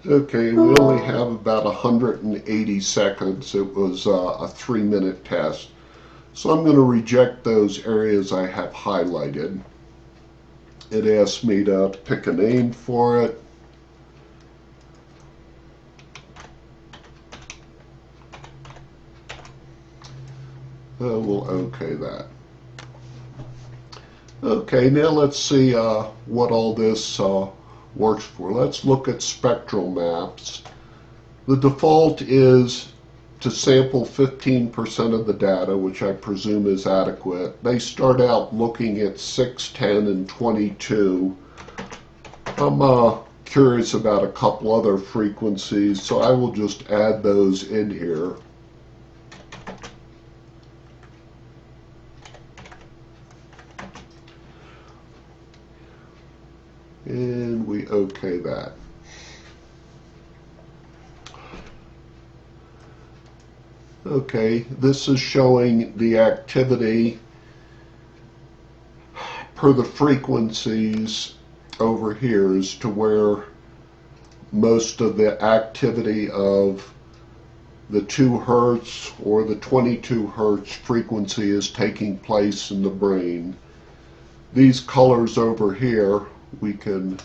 Okay, we only have about 180 seconds. It was a 3-minute test. So I'm going to reject those areas I have highlighted. It asked me to pick a name for it. We'll okay that. Okay, now let's see what all this works for. Let's look at spectral maps. The default is to sample 15% of the data, which I presume is adequate. They start out looking at 6, 10, and 22. I'm curious about a couple other frequencies, so I will just add those in here. And we okay that. Okay, this is showing the activity per the frequencies over here as to where most of the activity of the 2 hertz or the 22 hertz frequency is taking place in the brain. These colors over here, we can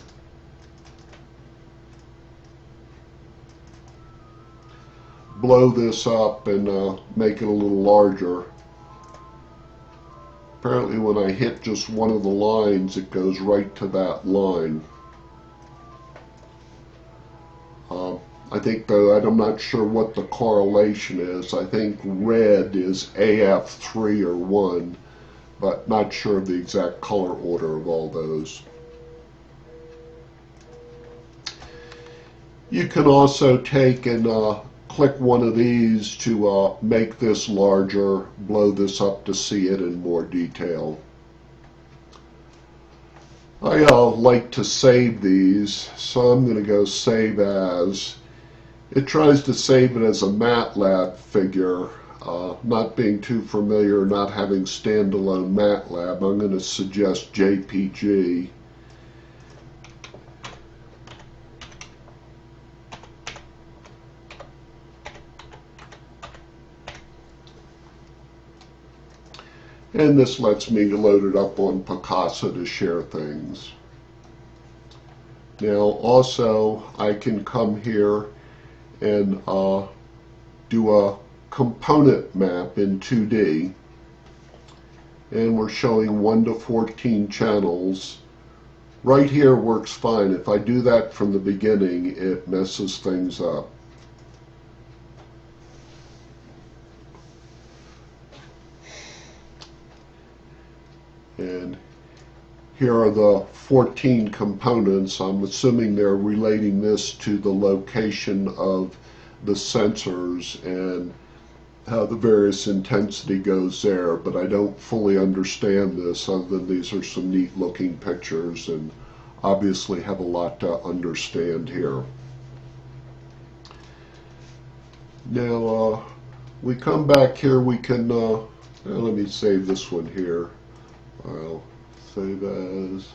blow this up and make it a little larger. Apparently when I hit just one of the lines, it goes right to that line. I think, though, I'm not sure what the correlation is. I think red is AF3 or 1, but not sure of the exact color order of all those. You can also take and click one of these to make this larger, blow this up to see it in more detail. I like to save these, so I'm going to go Save As. It tries to save it as a MATLAB figure. Not being too familiar, not having standalone MATLAB, I'm going to suggest JPG. And this lets me load it up on Picasa to share things. Now also I can come here and do a component map in 2D. And we're showing 1 to 14 channels. Right here works fine. If I do that from the beginning, it messes things up. And here are the 14 components. I'm assuming they're relating this to the location of the sensors and how the various intensity goes there, but I don't fully understand this other than these are some neat looking pictures and obviously have a lot to understand here. Now we come back here, we can, let me save this one here. I'll save as.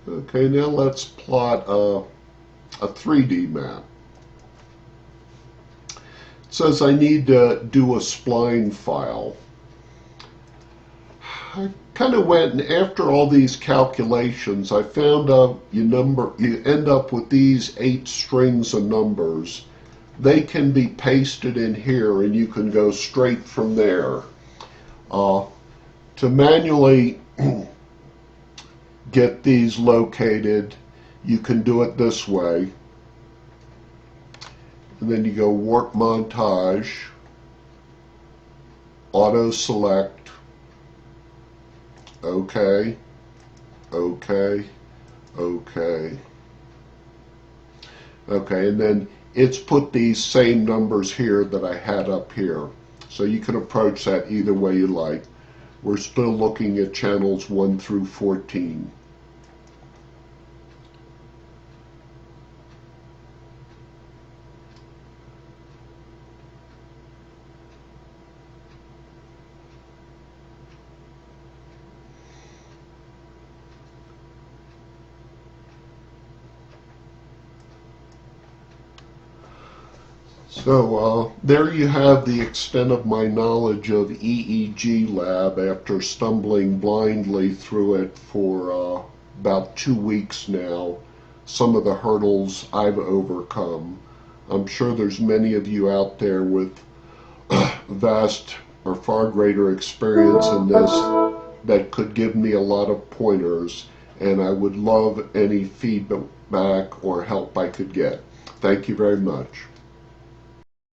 Okay, now let's plot a 3D map. It says I need to do a spline file. I kind of went, and after all these calculations, I found you end up with these 8 strings of numbers. They can be pasted in here, and you can go straight from there. To manually get these located, you can do it this way. And then you go Work Montage, Auto Select, OK, OK, OK. Okay, and then it's put these same numbers here that I had up here. So you can approach that either way you like. We're still looking at channels 1 through 14. So there you have the extent of my knowledge of EEGLAB after stumbling blindly through it for about 2 weeks now. Some of the hurdles I've overcome. I'm sure there's many of you out there with vast or far greater experience in this that could give me a lot of pointers, and I would love any feedback or help I could get. Thank you very much.